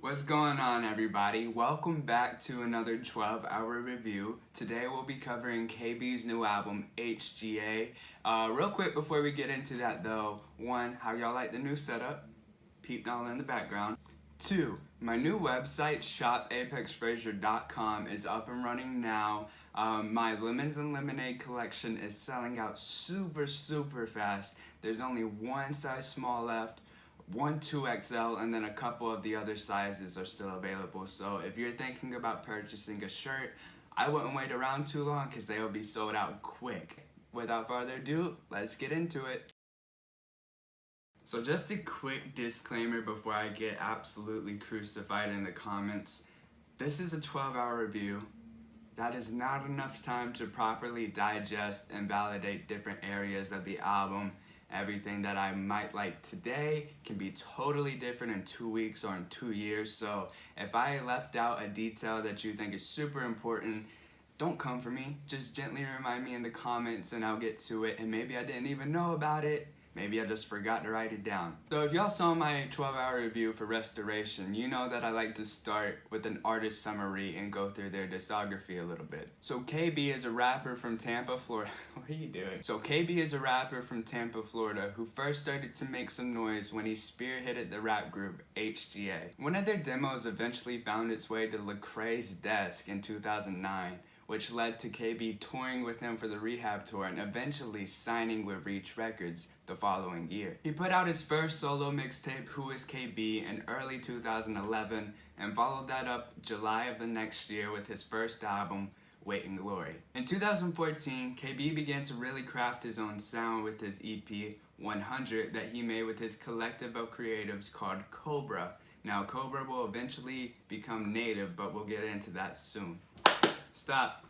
What's going on, everybody? Welcome back to another 12-hour review. Today we'll be covering KB's new album, HGA. Real quick before we get into that though, one, how y'all like the new setup? Peep down in the background. Two, my new website, shopapexfrazier.com, is up and running now. My Lemons and Lemonade collection is selling out super fast. There's only one size small left. One 2XL, and then a couple of the other sizes are still available. So if you're thinking about purchasing a shirt, I wouldn't wait around too long because they will be sold out quick. Without further ado, let's get into it. So just a quick disclaimer before I get absolutely crucified in the comments. This is a 12-hour review. That is not enough time to properly digest and validate different areas of the album. Everything that I might like today can be totally different in 2 weeks or in 2 years. So if I left out a detail that you think is super important, don't come for me. Just gently remind me in the comments and I'll get to it. And maybe I didn't even know about it. Maybe I just forgot to write it down. So if y'all saw my 12-hour review for Restoration, you know that I like to start with an artist summary and go through their discography a little bit. So KB is a rapper from Tampa, Florida. What are you doing? So KB is a rapper from Tampa, Florida, who first started to make some noise when he spearheaded the rap group HGA. One of their demos eventually found its way to Lecrae's desk in 2009. Which led to KB touring with him for the Rehab tour and eventually signing with Reach Records the following year. He put out his first solo mixtape, Who Is KB, in early 2011 and followed that up July of the next year with his first album, Weight and Glory. In 2014, KB began to really craft his own sound with his EP, 100, that he made with his collective of creatives called Cobra. Now, Cobra will eventually become Native, but we'll get into that soon. Stop.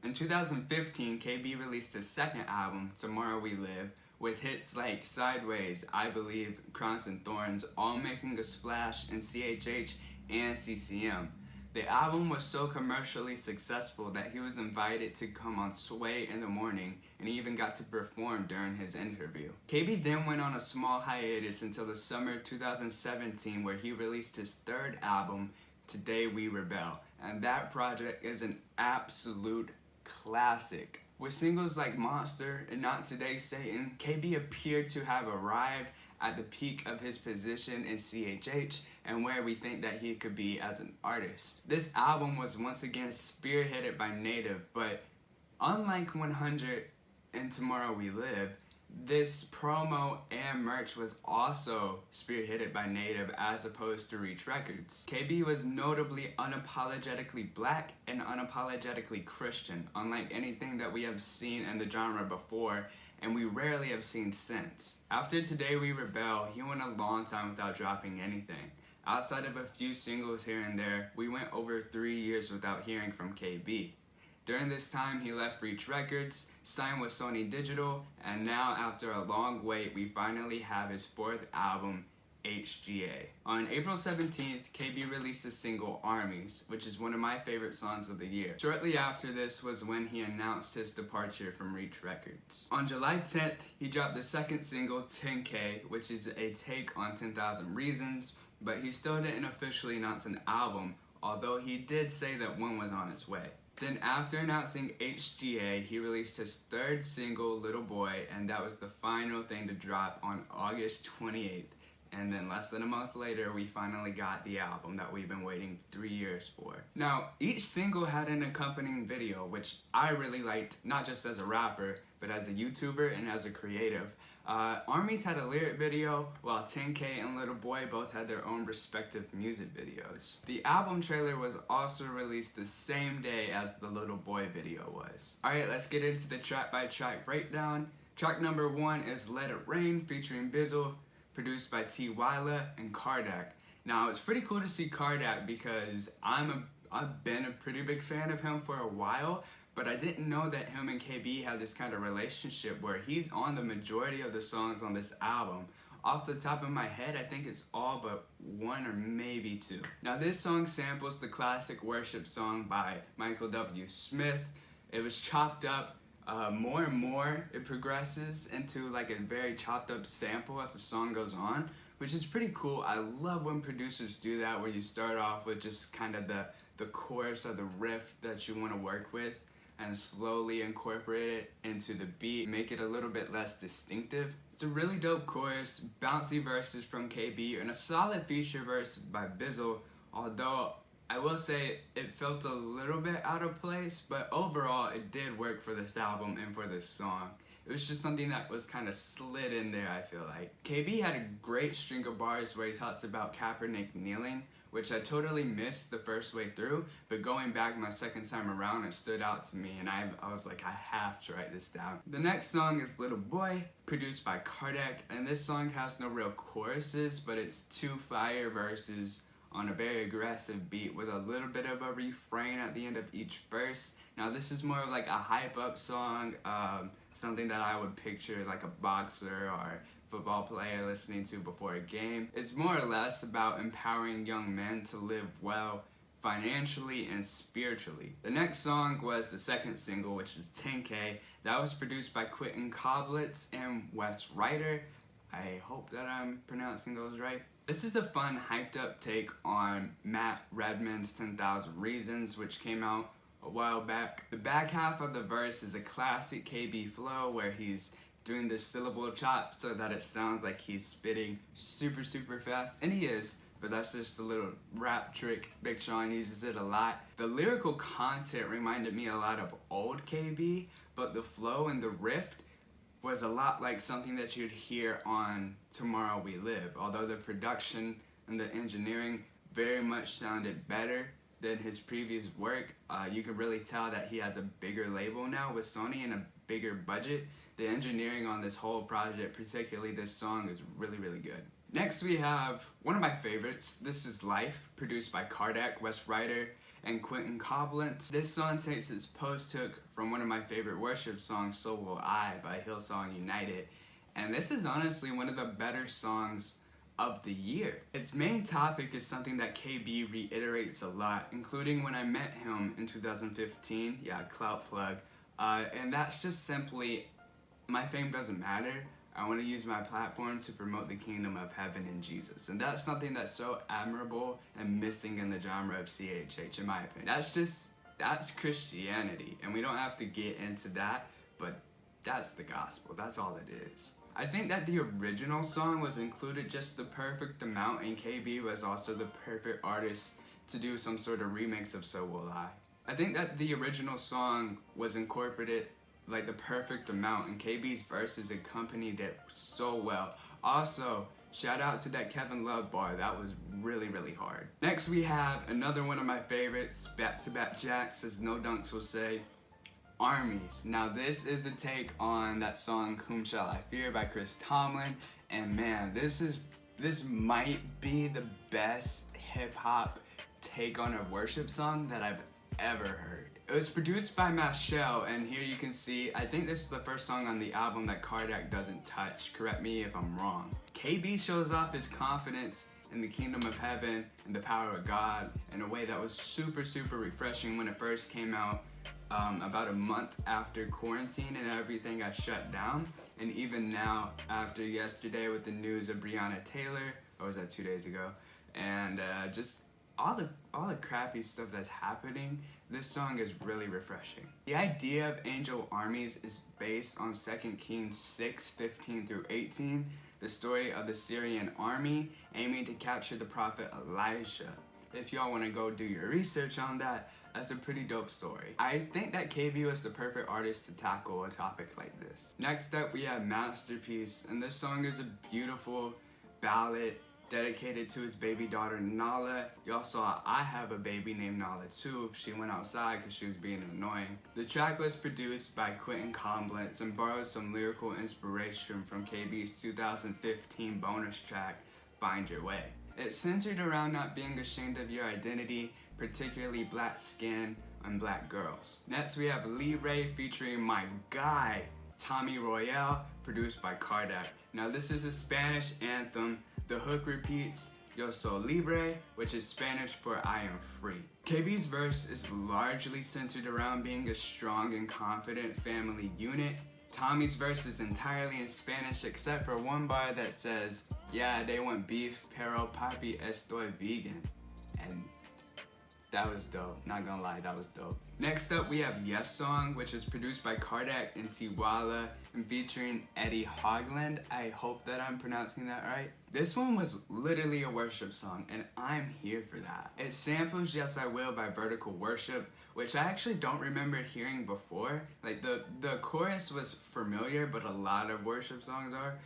In 2015, KB released his second album, Tomorrow We Live, with hits like Sideways, I Believe, Crowns and Thorns, all making a splash in CHH and CCM. The album was so commercially successful that he was invited to come on Sway in the Morning, and he even got to perform during his interview. KB then went on a small hiatus until the summer of 2017, where he released his third album, Today We Rebel, and that project is an absolute classic. With singles like Monster and Not Today Satan, KB appeared to have arrived at the peak of his position in CHH and where we think that he could be as an artist. This album was once again spearheaded by Native, but unlike 100 and Tomorrow We Live, this promo and merch was also spearheaded by Native as opposed to Reach Records. KB was notably unapologetically black and unapologetically Christian, unlike anything that we have seen in the genre before, and we rarely have seen since. After Today We Rebel, he went a long time without dropping anything. Outside of a few singles here and there, we went over 3 years without hearing from KB. During this time, he left Reach Records, signed with Sony Digital, and now after a long wait, we finally have his fourth album, HGA. On April 17th, KB released the single Armies, which is one of my favorite songs of the year. Shortly after this was when he announced his departure from Reach Records. On July 10th, he dropped the second single, 10K, which is a take on 10,000 Reasons, but he still didn't officially announce an album, although he did say that one was on its way. Then after announcing HGA, he released his third single, Little Boy, and that was the final thing to drop on August 28th. And then less than a month later, we finally got the album that we've been waiting 3 years for. Now, each single had an accompanying video, which I really liked, not just as a rapper, but as a YouTuber and as a creative. Armies had a lyric video, while 10K and Little Boy both had their own respective music videos. The album trailer was also released the same day as the Little Boy video was. Alright, let's get into the track-by-track breakdown. Track number 1 is Let It Rain featuring Bizzle, produced by T. Wyla and Cardec. Now, it's pretty cool to see Cardec because I've been a pretty big fan of him for a while, but I didn't know that him and KB have this kind of relationship where he's on the majority of the songs on this album. Off the top of my head, I think it's all but 1 or maybe 2. Now, this song samples the classic worship song by Michael W. Smith. It was chopped up more and more. It progresses into like a very chopped up sample as the song goes on, which is pretty cool. I love when producers do that, where you start off with just kind of the chorus or the riff that you want to work with and slowly incorporate it into the beat, make it a little bit less distinctive. It's a really dope chorus, bouncy verses from KB, and a solid feature verse by Bizzle, although I will say it felt a little bit out of place, but overall it did work for this album and for this song. It was just something that was kind of slid in there, I feel like. KB had a great string of bars where he talks about Kaepernick kneeling, which I totally missed the first way through, but going back my second time around, it stood out to me, and I was like, I have to write this down. The next song is Little Boy, produced by Cardec, and this song has no real choruses, but it's 2 fire verses on a very aggressive beat with a little bit of a refrain at the end of each verse. Now this is more of like a hype up song, something that I would picture like a boxer or football player listening to before a game. It's more or less about empowering young men to live well financially and spiritually. The next song was the second single, which is 10K. That was produced by Quentin Coblitz and Wes Ryder. I hope that I'm pronouncing those right. This is a fun, hyped up take on Matt Redman's 10,000 Reasons, which came out a while back. The back half of the verse is a classic KB flow where he's doing the syllable chop so that it sounds like he's spitting super fast, and he is, but that's just a little rap trick. Big Sean uses it a lot. The lyrical content reminded me a lot of old KB, but the flow and the riff was a lot like something that you'd hear on Tomorrow We Live, although the production and the engineering very much sounded better than his previous work. You can really tell that he has a bigger label now with Sony and a bigger budget. The engineering on this whole project, particularly this song, is really good. Next we have one of my favorites. This is Life, produced by Cardec, Wes Ryder, and Quentin Coblitz. This song takes its post-hook from one of my favorite worship songs, So Will I, by Hillsong United. And this is honestly one of the better songs of the year. Its main topic is something that KB reiterates a lot, including when I met him in 2015, yeah, clout plug, and that's just simply, my fame doesn't matter. I want to use my platform to promote the kingdom of heaven in Jesus. And that's something that's so admirable and missing in the genre of CHH, in my opinion. That's Christianity. And we don't have to get into that, but that's the gospel. That's all it is. I think that the original song was included just the perfect amount, and KB was also the perfect artist to do some sort of remix of So Will I. I think that the original song was incorporated like the perfect amount, and KB's verses accompanied it so well. Also, shout out to that Kevin Love bar, that was really hard. Next we have another one of my favorites, back-to-back jacks, as No Dunks will say, Armies. Now this is a take on that song Whom Shall I Fear by Chris Tomlin, and man, this might be the best hip-hop take on a worship song that I've ever heard. It was produced by Mashell, and here you can see, I think this is the first song on the album that Cardec doesn't touch. Correct me if I'm wrong. KB shows off his confidence in the kingdom of heaven and the power of God in a way that was super refreshing when it first came out, about a month after quarantine and everything got shut down. And even now, after yesterday with the news of Breonna Taylor, or was that 2 days ago, and just all the crappy stuff that's happening, this song is really refreshing. The idea of angel armies is based on 2 Kings 6:15-18, the story of the Syrian army aiming to capture the prophet Elijah. If y'all want to go do your research on that, that's a pretty dope story. I think that KB was the perfect artist to tackle a topic like this. Next up we have Masterpiece, and this song is a beautiful ballad dedicated to his baby daughter Nala. Y'all saw I have a baby named Nala too. She went outside because she was being annoying. The track was produced by Quentin Coblitz and borrowed some lyrical inspiration from KB's 2015 bonus track, Find Your Way. It's centered around not being ashamed of your identity, particularly black skin and black girls. Next we have Libre featuring my guy, Tommy Royale, produced by Cardec. Now this is a Spanish anthem. The hook repeats, Yo soy libre, which is Spanish for I am free. KB's verse is largely centered around being a strong and confident family unit. Tommy's verse is entirely in Spanish except for one bar that says, Yeah, they went beef, pero papi estoy vegan. And that was dope. Not gonna lie, that was dope. Next up, we have Yes Song, which is produced by Cardec and Tiwala and featuring Eddie Hogland. I hope that I'm pronouncing that right. This one was literally a worship song, and I'm here for that. It samples Yes I Will by Vertical Worship, which I actually don't remember hearing before. Like the chorus was familiar, but a lot of worship songs are.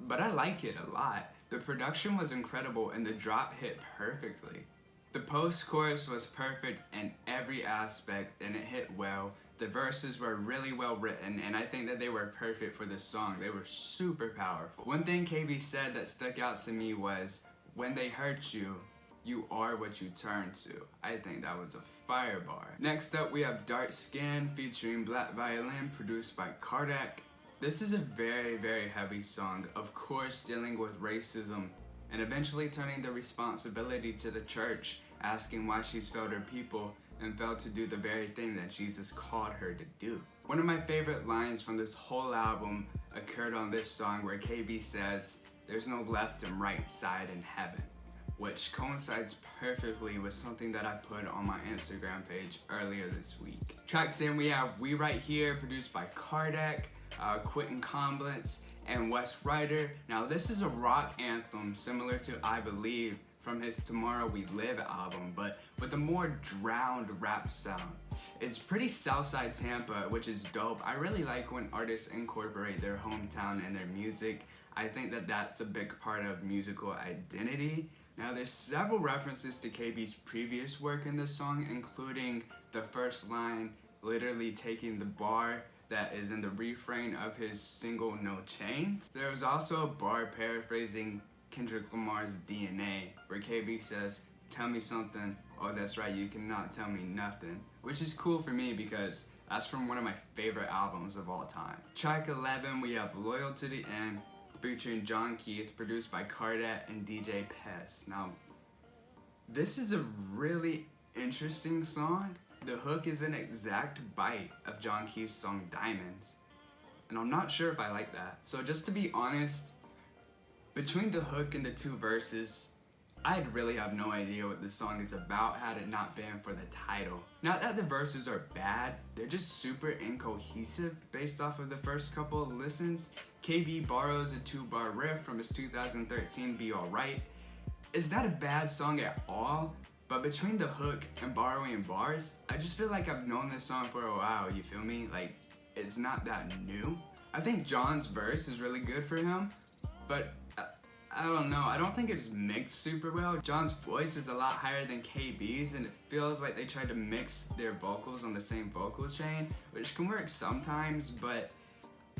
But I like it a lot. The production was incredible and the drop hit perfectly. The post-chorus was perfect in every aspect and it hit well. The verses were really well written and I think that they were perfect for this song. They were super powerful. One thing KB said that stuck out to me was, when they hurt you, you are what you turn to. I think that was a fire bar. Next up, we have Dark Skin featuring Black Violin, produced by Cardec. This is a very, very heavy song, of course dealing with racism and eventually turning the responsibility to the church, asking why she's failed her people and failed to do the very thing that Jesus called her to do. One of my favorite lines from this whole album occurred on this song where KB says, "There's no left and right side in heaven," which coincides perfectly with something that I put on my Instagram page earlier this week. Track 10, we have We Right Here, produced by Cardec, Quentin Comblitz, and Wes Ryder. Now this is a rock anthem similar to I Believe from his Tomorrow We Live album, but with a more drowned rap sound. It's pretty Southside Tampa, which is dope. I really like when artists incorporate their hometown in their music. I think that that's a big part of musical identity. Now there's several references to KB's previous work in this song, including the first line literally taking the bar that is in the refrain of his single No Chains. There was also a bar paraphrasing Kendrick Lamar's DNA, where KB says, "Tell me something, oh that's right, you cannot tell me nothing," which is cool for me because that's from one of my favorite albums of all time. Track 11, we have Loyal to the End, featuring Jon Keith, produced by Cardec and DJ Pest. Now, this is a really interesting song. The hook is an exact bite of Jon Keith's song Diamonds, and I'm not sure if I like that. So just to be honest, between the hook and the two verses, I'd really have no idea what this song is about had it not been for the title. Not that the verses are bad, they're just super incohesive based off of the first couple of listens. KB borrows a 2-bar riff from his 2013 Be Alright. It's not a bad song at all, but between the hook and borrowing bars, I just feel like I've known this song for a while, you feel me? Like, it's not that new. I think Jon's verse is really good for him, but I don't know, I don't think it's mixed super well. Jon's voice is a lot higher than KB's and it feels like they tried to mix their vocals on the same vocal chain, which can work sometimes, but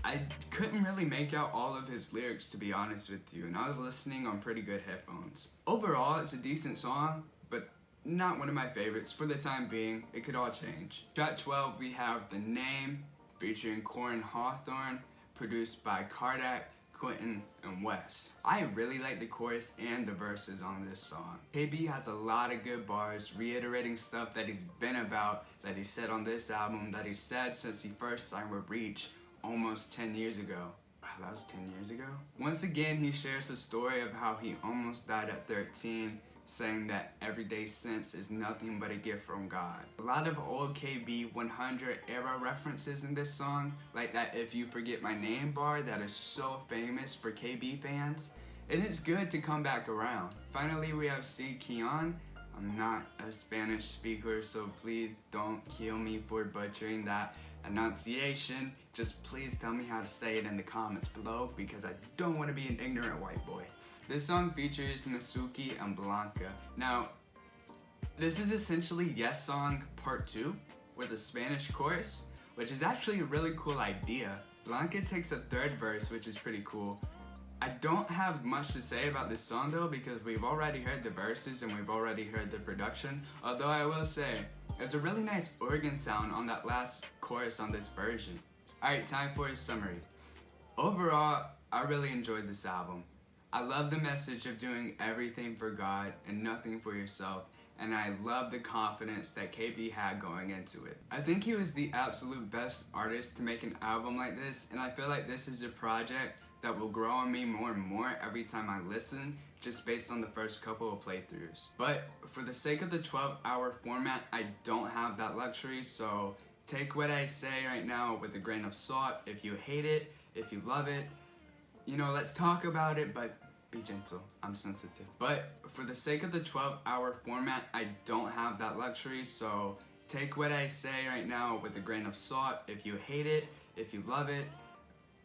I couldn't really make out all of his lyrics, to be honest with you, and I was listening on pretty good headphones. Overall, it's a decent song, but not one of my favorites for the time being. It could all change. Track 12, we have The Name, featuring Corin Hawthorne, produced by Cardec, Quentin, and Wes. I really like the chorus and the verses on this song. KB has a lot of good bars, reiterating stuff that he's been about, that he said on this album, that he said since he first signed with Reach almost 10 years ago. Wow, that was 10 years ago? Once again, he shares the story of how he almost died at 13, saying that everyday sense is nothing but a gift from God. A lot of old KB 100 era references in this song, like that If You Forget My Name bar that is so famous for KB fans. And it's good to come back around. Finally, we have C. Keon. I'm not a Spanish speaker, so please don't kill me for butchering that enunciation. Just please tell me how to say it in the comments below because I don't want to be an ignorant white boy. This song features Masuki and Blanca. Now, this is essentially Yes Song Part 2 with a Spanish chorus, which is actually a really cool idea. Blanca takes a third verse, which is pretty cool. I don't have much to say about this song though because we've already heard the verses and we've already heard the production, although I will say, there's a really nice organ sound on that last chorus on this version. Alright, time for a summary. Overall, I really enjoyed this album. I love the message of doing everything for God and nothing for yourself, and I love the confidence that KB had going into it. I think he was the absolute best artist to make an album like this, and I feel like this is a project that will grow on me more and more every time I listen, just based on the first couple of playthroughs. But for the sake of the 12-hour format, I don't have that luxury, so take what I say right now with a grain of salt. If you hate it, if you love it, you know, let's talk about it, but be gentle, I'm sensitive. But for the sake of the 12-hour format, I don't have that luxury, so take what I say right now with a grain of salt. If you hate it, if you love it,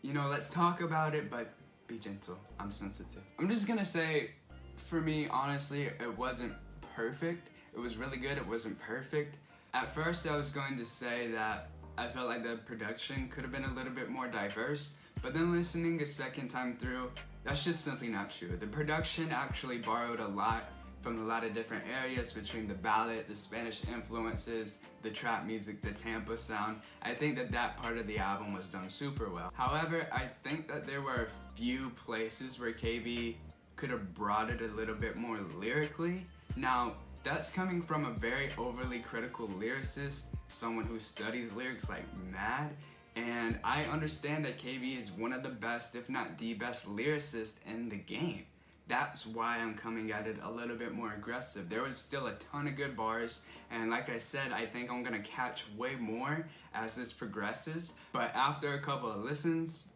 you know, let's talk about it, but be gentle, I'm sensitive. I'm just gonna say, for me, honestly, it wasn't perfect. It was really good, it wasn't perfect. At first, I was going to say that I felt like the production could have been a little bit more diverse, but then listening a second time through, that's just simply not true. The production actually borrowed a lot from a lot of different areas, between the ballad, the Spanish influences, the trap music, the Tampa sound. I think that that part of the album was done super well. However, I think that there were a few places where KB could have brought it a little bit more lyrically. Now, that's coming from a very overly critical lyricist, someone who studies lyrics like mad, and I understand that KB is one of the best, if not the best lyricist in the game. That's why I'm coming at it a little bit more aggressive. There was still a ton of good bars, and like I said, I think I'm gonna catch way more as this progresses, but after a couple of listens,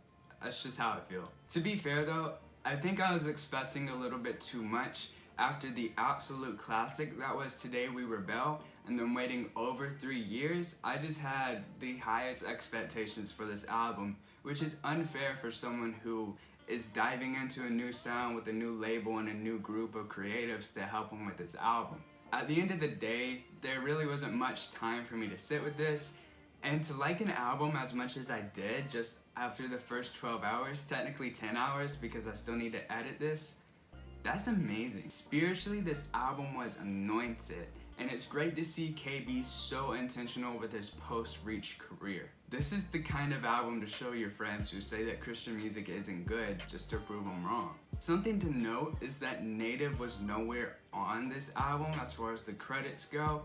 that's just how I feel. To be fair though, I think I was expecting a little bit too much after the absolute classic that was Today We Rebel, and then waiting over 3 years. I just had the highest expectations for this album, which is unfair for someone who is diving into a new sound with a new label and a new group of creatives to help him with this album. At the end of the day, there really wasn't much time for me to sit with this, and to like an album as much as I did just after the first 12 hours, technically 10 hours because I still need to edit this, that's amazing. Spiritually, this album was anointed, and it's great to see KB so intentional with his post-Reach career. This is the kind of album to show your friends who say that Christian music isn't good just to prove them wrong. Something to note is that Native was nowhere on this album as far as the credits go,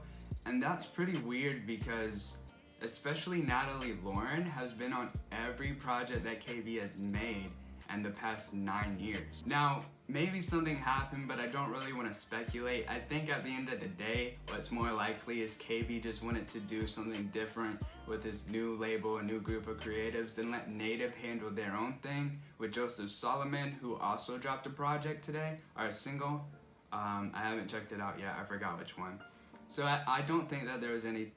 and that's pretty weird because especially Natalie Lauren has been on every project that KB has made in the past 9 years. Now, maybe something happened, but I don't really want to speculate. I think at the end of the day, what's more likely is KB just wanted to do something different with his new label, a new group of creatives, and let Native handle their own thing with Joseph Solomon, who also dropped a project today, or a single. I haven't checked it out yet, I forgot which one. So I don't think that there was any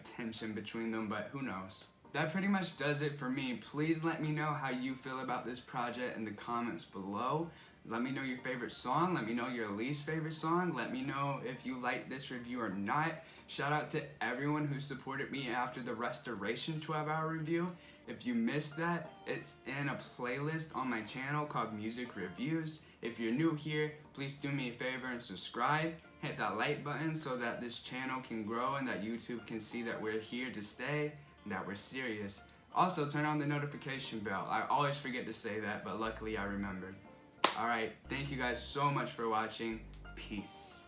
tension between them, but who knows. That pretty much does it for me. Please let me know how you feel about this project in the comments below. Let me know your favorite song. Let me know your least favorite song. Let me know if you like this review or not. Shout out to everyone who supported me after the Restoration 12-hour review. If you missed that, it's in a playlist on my channel called Music Reviews. If you're new here, please do me a favor and subscribe. Hit that like button so that this channel can grow and that YouTube can see that we're here to stay, that we're serious. Also, turn on the notification bell. I always forget to say that, but luckily I remembered. Alright, thank you guys so much for watching. Peace.